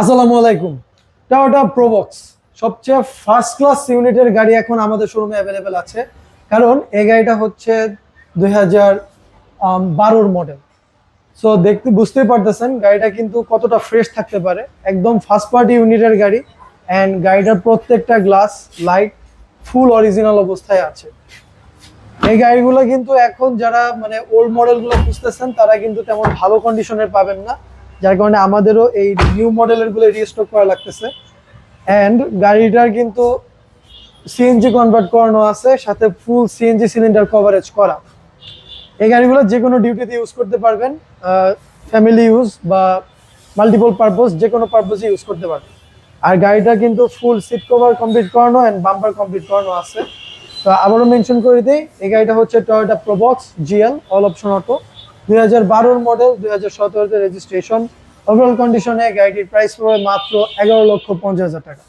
আসসালামু আলাইকুম। Toyota Probox সবচেয়ে ফার্স্ট ক্লাস ইউনিটের গাড়ি এখন আমাদের শোরুমে অ্যাভেলেবেল আছে। কারণ এই গাড়িটা হচ্ছে 2012 মডেল। সো দেখতে বুঝতেই পারতেছেন গাড়িটা কিন্তু কতটা ফ্রেশ থাকতে পারে। একদম ফার্স্ট পার্টি ইউনিটের গাড়ি অ্যান্ড গাড়িটার প্রত্যেকটা গ্লাস লাইট ফুল অরিজিনাল অবস্থায় আছে। এই গাড়িগুলো কিন্তু এখন যারা মানে ওল্ড মডেলগুলো খুঁজতেছেন তারা কিন্তু তেমন ভালো কন্ডিশনের পাবেন না, যার কারণে আমাদেরও এই নিউ মডেলের গুলো রিস্টক করা লাগতেছে। অ্যান্ড গাড়িটার কিন্তু সিএনজি কনভার্ট করানো আছে, সাথে ফুল সিএনজি সিলিন্ডার কভারেজ করা। এই গাড়িগুলো যে কোনো ডিউটিতে ইউজ করতে পারবেন, ফ্যামিলি ইউজ বা মাল্টিপল পারপোজ, যে কোনো পারপোজে ইউজ করতে পারবেন। আর গাড়িটা কিন্তু ফুল সিট কভার কমপ্লিট করানো অ্যান্ড বাম্পার কমপ্লিট করানো আছে। তো আবারও মেনশন করে দিই, এই গাড়িটা হচ্ছে Toyota Probox GL all option auto, 2012 model, 2017 registration. Overall কন্ডিশনে গাড়িটির প্রাইস পড়বে মাত্র 11,50,000 টাকা।